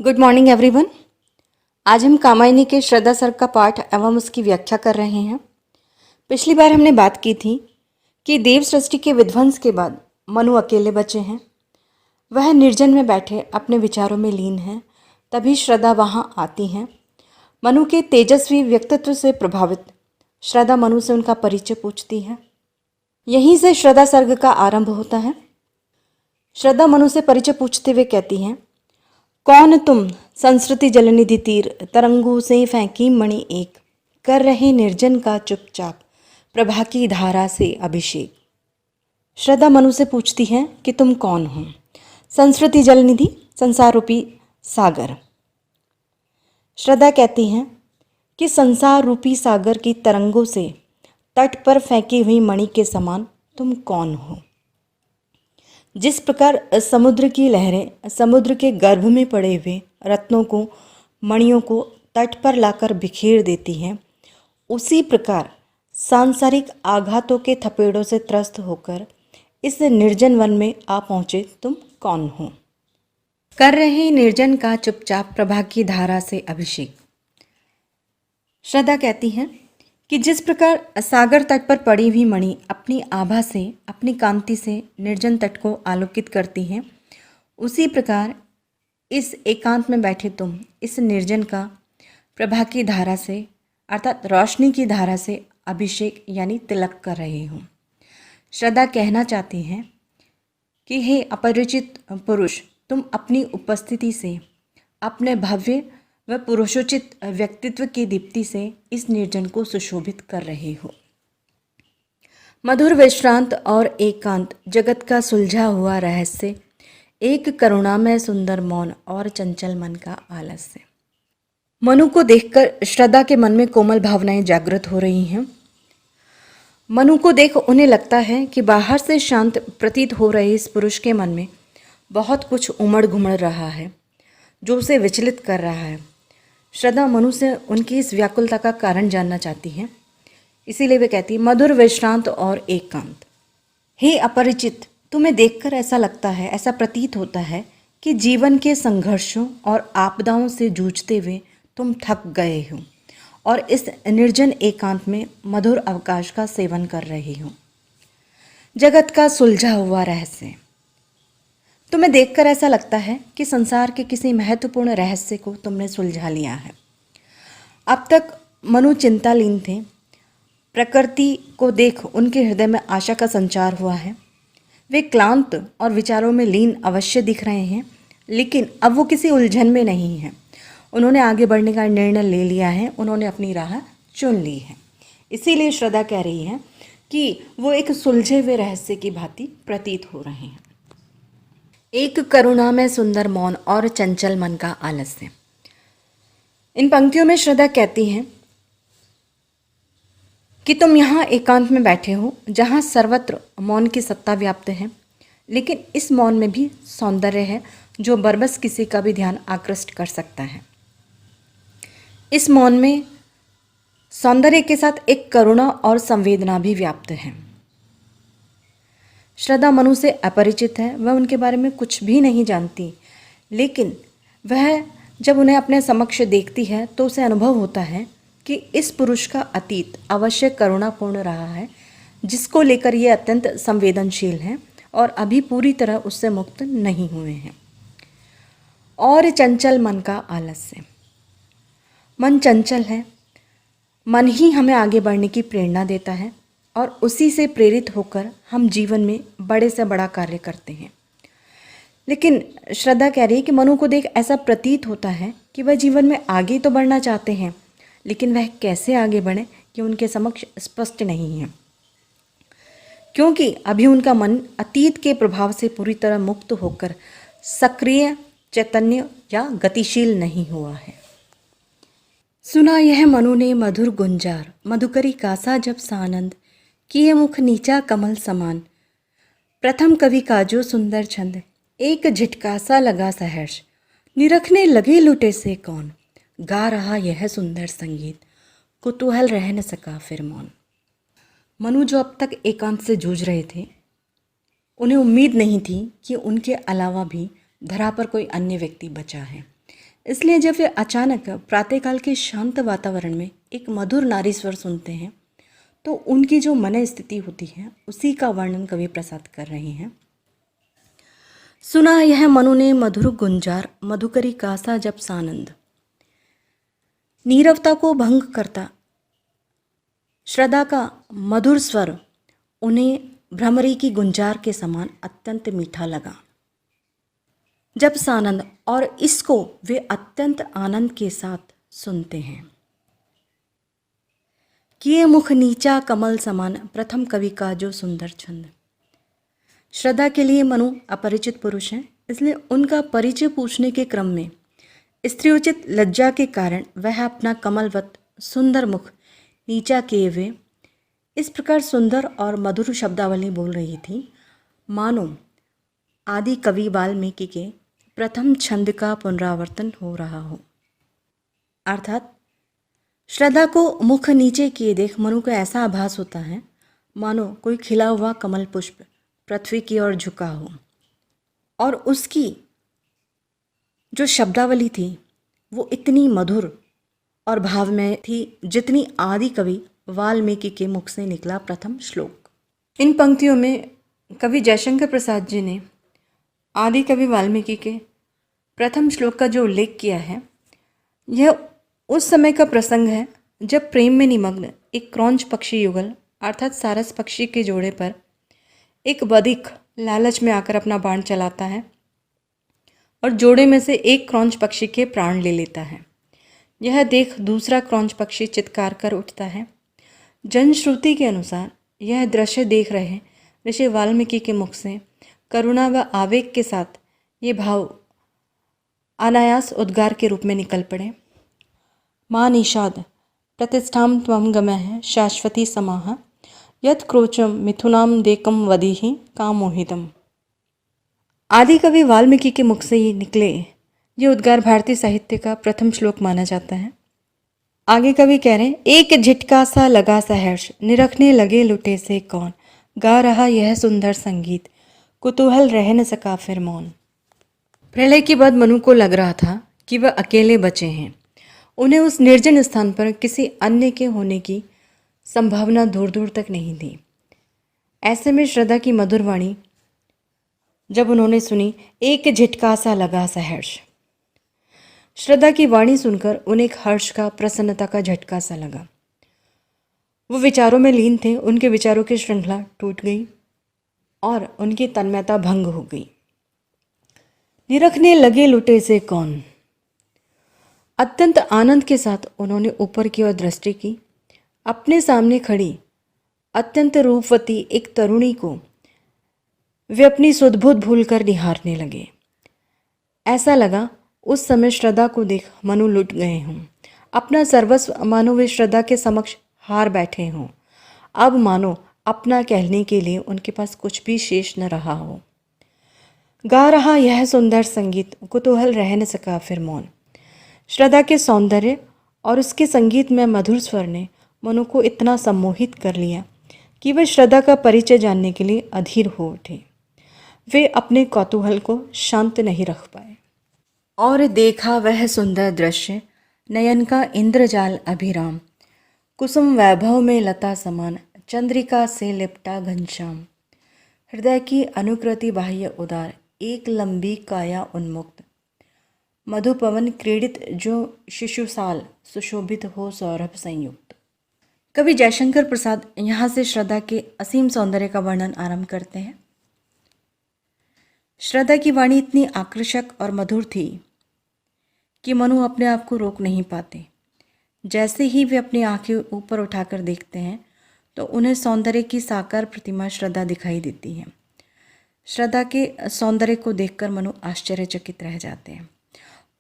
Good morning everyone. आज हम कामायनी के श्रद्धा सर का पाठ एवं उसकी व्याख्या कर रहे हैं। पिछली बार हमने बात की थी कि देव सृष्टि के विध्वंस के बाद मनु अकेले बचे हैं। वह निर्जन में बैठे अपने विचारों में लीन हैं। तभी श्रद्धा वहाँ आती हैं। मनु के तेजस्वी व्यक्तित्व से प्रभावित श्रद्धा मनु से उनका परिचय पूछती है। यहीं से श्रद्धा सर्ग का आरंभ होता है। श्रद्धा मनु से परिचय पूछते हुए कहती हैं, कौन तुम संस्कृति जलनिधि तीर तरंगों से फेंकी मणि एक, कर रहे निर्जन का चुपचाप प्रभा की धारा से अभिषेक। श्रद्धा मनु से पूछती हैं कि तुम कौन हो। संस्कृति जलनिधि संसार रूपी सागर। श्रद्धा कहती हैं कि संसार रूपी सागर की तरंगों से तट पर फेंकी हुई मणि के समान तुम कौन हो। जिस प्रकार समुद्र की लहरें समुद्र के गर्भ में पड़े हुए रत्नों को मणियों को तट पर लाकर बिखेर देती हैं, उसी प्रकार सांसारिक आघातों के थपेड़ों से त्रस्त होकर इस निर्जन वन में आ पहुँचे तुम कौन हो। कर रहे निर्जन का चुपचाप प्रभा की धारा से अभिषेक। श्रद्धा कहती हैं कि जिस प्रकार सागर तट पर पड़ी हुई मणि अपनी आभा से अपनी कांति से निर्जन तट को आलोकित करती हैं, उसी प्रकार इस एकांत में बैठे तुम इस निर्जन का प्रभा की धारा से अर्थात रोशनी की धारा से अभिषेक यानी तिलक कर रहे हो। श्रद्धा कहना चाहती हैं कि हे अपरिचित पुरुष, तुम अपनी उपस्थिति से अपने भव्य वह पुरुषोचित व्यक्तित्व की दीप्ति से इस निर्जन को सुशोभित कर रहे हो। मधुर विश्रांत और एकांत जगत का सुलझा हुआ रहस्य, एक करुणामय सुंदर मौन और चंचल मन का आलस्य। मनु को देखकर श्रद्धा के मन में कोमल भावनाएं जागृत हो रही हैं। मनु को देख उन्हें लगता है कि बाहर से शांत प्रतीत हो रहे इस पुरुष के मन में बहुत कुछ उमड़ घुमड़ रहा है जो उसे विचलित कर रहा है। श्रद्धा मनु से उनकी इस व्याकुलता का कारण जानना चाहती हैं। इसीलिए वे कहती, मधुर विश्रांत और एकांत। हे अपरिचित, तुम्हें देखकर ऐसा लगता है, ऐसा प्रतीत होता है कि जीवन के संघर्षों और आपदाओं से जूझते हुए तुम थक गए हो और इस निर्जन एकांत में मधुर अवकाश का सेवन कर रहे हो। जगत का सुलझा हुआ रहस्य। तुम्हें देखकर ऐसा लगता है कि संसार के किसी महत्वपूर्ण रहस्य को तुमने सुलझा लिया है। अब तक मनु चिंतालीन थे। प्रकृति को देख उनके हृदय में आशा का संचार हुआ है। वे क्लांत और विचारों में लीन अवश्य दिख रहे हैं, लेकिन अब वो किसी उलझन में नहीं हैं। उन्होंने आगे बढ़ने का निर्णय ले लिया है, उन्होंने अपनी राह चुन ली है। इसीलिए श्रद्धा कह रही है कि वो एक सुलझे हुए रहस्य की भांति प्रतीत हो रहे हैं। एक करुणा में सुंदर मौन और चंचल मन का आलस्य। इन पंक्तियों में श्रद्धा कहती हैं कि तुम यहाँ एकांत में बैठे हो जहाँ सर्वत्र मौन की सत्ता व्याप्त है, लेकिन इस मौन में भी सौंदर्य है जो बरबस किसी का भी ध्यान आकृष्ट कर सकता है। इस मौन में सौंदर्य के साथ एक करुणा और संवेदना भी व्याप्त है। श्रद्धा मनु से अपरिचित है, वह उनके बारे में कुछ भी नहीं जानती, लेकिन वह जब उन्हें अपने समक्ष देखती है तो उसे अनुभव होता है कि इस पुरुष का अतीत अवश्य करुणापूर्ण रहा है, जिसको लेकर ये अत्यंत संवेदनशील हैं और अभी पूरी तरह उससे मुक्त नहीं हुए हैं। और चंचल मन का आलस्य। मन चंचल है। मन ही हमें आगे बढ़ने की प्रेरणा देता है और उसी से प्रेरित होकर हम जीवन में बड़े से बड़ा कार्य करते हैं। लेकिन श्रद्धा कह रही है कि मनु को देख ऐसा प्रतीत होता है कि वह जीवन में आगे तो बढ़ना चाहते हैं, लेकिन वह कैसे आगे बढ़े कि उनके समक्ष स्पष्ट नहीं है, क्योंकि अभी उनका मन अतीत के प्रभाव से पूरी तरह मुक्त होकर सक्रिय चैतन्य या गतिशील नहीं हुआ है। सुना यह मनु ने मधुर गुंजार, मधुकरी कासा जब सानंद, किए मुख नीचा कमल समान, प्रथम कवि का जो सुंदर छंद, एक झिटका सा लगा सहर्ष, निरखने लगे लुटे से कौन, गा रहा यह सुंदर संगीत, कुतूहल रह न सका फिर मौन। मनु जो अब तक एकांत से जूझ रहे थे, उन्हें उम्मीद नहीं थी कि उनके अलावा भी धरा पर कोई अन्य व्यक्ति बचा है। इसलिए जब वे अचानक प्रातःकाल के शांत वातावरण में एक मधुर नारी स्वर सुनते हैं तो उनकी जो मन स्थिति होती है उसी का वर्णन कवि प्रसाद कर रहे हैं। सुना यह मनु ने मधुर गुंजार, मधुकरी कासा जब सानंद। नीरवता को भंग करता श्रद्धा का मधुर स्वर उन्हें भ्रमरी की गुंजार के समान अत्यंत मीठा लगा जब सानंद, और इसको वे अत्यंत आनंद के साथ सुनते हैं। किए मुख नीचा कमल समान, प्रथम कवि का जो सुंदर छंद। श्रद्धा के लिए मनु अपरिचित पुरुष हैं, इसलिए उनका परिचय पूछने के क्रम में स्त्रीयोचित लज्जा के कारण वह अपना कमलवत सुंदर मुख नीचा किए हुए इस प्रकार सुंदर और मधुर शब्दावली बोल रही थी मानो आदि कवि वाल्मीकि के प्रथम छंद का पुनरावर्तन हो रहा हो। अर्थात श्रद्धा को मुख नीचे किए देख मनु को ऐसा आभास होता है मानो कोई खिला हुआ कमल पुष्प पृथ्वी की ओर झुका हो, और उसकी जो शब्दावली थी वो इतनी मधुर और भावमय थी जितनी आदि कवि वाल्मीकि के मुख से निकला प्रथम श्लोक। इन पंक्तियों में कवि जयशंकर प्रसाद जी ने आदि कवि वाल्मीकि के प्रथम श्लोक का जो उल्लेख किया है यह उस समय का प्रसंग है जब प्रेम में निमग्न एक क्रौंच पक्षी युगल अर्थात सारस पक्षी के जोड़े पर एक बधिक लालच में आकर अपना बाण चलाता है और जोड़े में से एक क्रौंच पक्षी के प्राण ले लेता है। यह देख दूसरा क्रौंच पक्षी चित्कार कर उठता है। जनश्रुति के अनुसार यह दृश्य देख रहे ऋषि वाल्मीकि के मुख से करुणा व आवेग के साथ ये भाव अनायास उद्गार के रूप में निकल पड़े। मां निषाद प्रतिष्ठाम त्वं गमः शाश्वती समाह यत् क्रोचम मिथुनाम देकम वदीहि कामोहितम। आदि कवि वाल्मीकि के मुख से ये निकले ये उद्गार भारतीय साहित्य का प्रथम श्लोक माना जाता है। आगे कवि कह रहे हैं एक झिटका सा लगा सहर्ष, निरखने लगे लुटे से कौन, गा रहा यह सुंदर संगीत, कुतूहल रह न सका फिर मौन। प्रलय के बाद मनु को लग रहा था कि वह अकेले बचे हैं। उन्हें उस निर्जन स्थान पर किसी अन्य के होने की संभावना दूर दूर तक नहीं थी। ऐसे में श्रद्धा की मधुर वाणी जब उन्होंने सुनी, एक झिटका सा लगा सहर्ष, श्रद्धा की वाणी सुनकर उन्हें एक हर्ष का, प्रसन्नता का झटका सा लगा। वो विचारों में लीन थे, उनके विचारों की श्रृंखला टूट गई और उनकी तन्मयता भंग हो गई। निरखने लगे लुटे से कौन। अत्यंत आनंद के साथ उन्होंने ऊपर की ओर दृष्टि की। अपने सामने खड़ी अत्यंत रूपवती एक तरुणी को वे अपनी सुध-बुध भूलकर निहारने लगे। ऐसा लगा उस समय श्रद्धा को देख मनु लुट गए हों। अपना सर्वस्व मानो वे श्रद्धा के समक्ष हार बैठे हों। अब मानो अपना कहने के लिए उनके पास कुछ भी शेष न रहा हो। गा रहा यह सुंदर संगीत, कुतूहल रह न सका फिर मौन। श्रद्धा के सौंदर्य और उसके संगीत में मधुर स्वर ने मनु को इतना सम्मोहित कर लिया कि वे श्रद्धा का परिचय जानने के लिए अधीर हो उठे। वे अपने कौतूहल को शांत नहीं रख पाए। और देखा वह सुंदर दृश्य, नयन का इंद्रजाल अभिराम, कुसुम वैभव में लता समान, चंद्रिका से लिपटा घनश्याम। हृदय की अनुकृति बाह्य उदार, एक लंबी काया उन्मुक्त, मधुपवन क्रीडित जो शिशुसाल, सुशोभित हो सौरभ संयुक्त। कवि जयशंकर प्रसाद यहाँ से श्रद्धा के असीम सौंदर्य का वर्णन आरंभ करते हैं। श्रद्धा की वाणी इतनी आकर्षक और मधुर थी कि मनु अपने आप को रोक नहीं पाते। जैसे ही वे अपनी आंखें ऊपर उठाकर देखते हैं तो उन्हें सौंदर्य की साकार प्रतिमा श्रद्धा दिखाई देती है। श्रद्धा के सौंदर्य को देखकर मनु आश्चर्यचकित रह जाते हैं।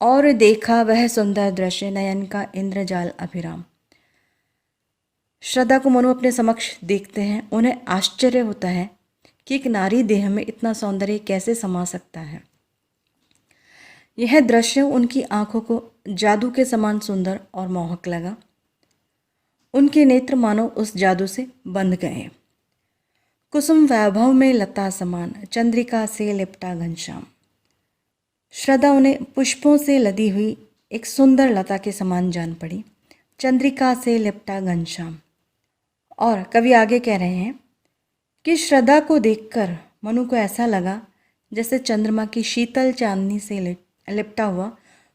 और देखा वह सुंदर दृश्य, नयन का इंद्रजाल अभिराम। श्रद्धा को मनु अपने समक्ष देखते हैं। उन्हें आश्चर्य होता है कि एक नारी देह में इतना सौंदर्य कैसे समा सकता है। यह दृश्य उनकी आंखों को जादू के समान सुंदर और मोहक लगा। उनके नेत्र मानो उस जादू से बंध गए। कुसुम वैभव में लता समान, चंद्रिका से लिपटा घनश्याम। श्रद्धा उन्हें पुष्पों से लदी हुई एक सुंदर लता के समान जान पड़ी, चंद्रिका से लिपटा घनश्याम। और कवि आगे कह रहे हैं कि श्रद्धा को देखकर मनु को ऐसा लगा जैसे चंद्रमा की शीतल चांदनी से लिपटा हुआ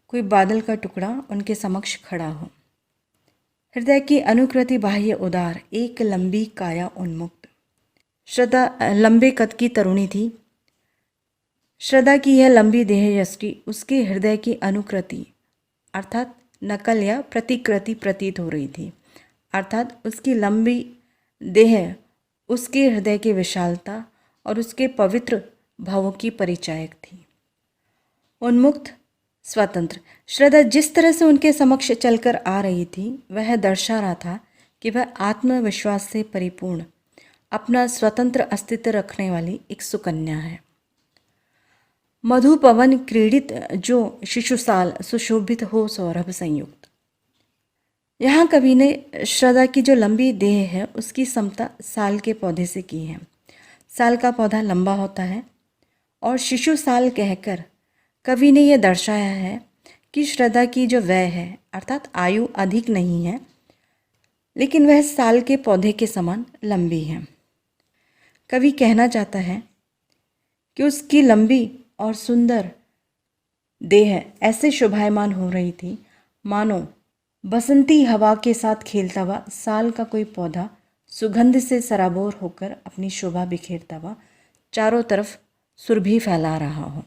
कोई बादल का टुकड़ा उनके समक्ष खड़ा हो। हृदय की अनुकृति बाह्य उदार, एक लंबी काया उन्मुक्त। श्रद्धा लंबे कद की तरुणी थी। श्रद्धा की यह लंबी देह यष्टि उसके हृदय की अनुकृति अर्थात नकल या प्रतिकृति प्रतीत हो रही थी, अर्थात उसकी लंबी देह उसके हृदय की विशालता और उसके पवित्र भावों की परिचायक थी। उन्मुक्त, स्वतंत्र। श्रद्धा जिस तरह से उनके समक्ष चलकर आ रही थी वह दर्शा रहा था कि वह आत्मविश्वास से परिपूर्ण, अपना स्वतंत्र अस्तित्व रखने वाली एक सुकन्या है। मधु पवन क्रीडित जो शिशुसाल सुशोभित हो सौरभ संयुक्त। यहाँ कवि ने श्रद्धा की जो लंबी देह है उसकी समता साल के पौधे से की है। साल का पौधा लंबा होता है और शिशु साल कहकर कवि ने यह दर्शाया है कि श्रद्धा की जो वय है अर्थात आयु अधिक नहीं है, लेकिन वह साल के पौधे के समान लंबी है। कवि कहना चाहता है कि उसकी लंबी और सुंदर देह ऐसे शोभायमान हो रही थी मानो बसंती हवा के साथ खेलता हुआ साल का कोई पौधा सुगंध से सराबोर होकर अपनी शोभा बिखेरता हुआ चारों तरफ सुरभि फैला रहा हो।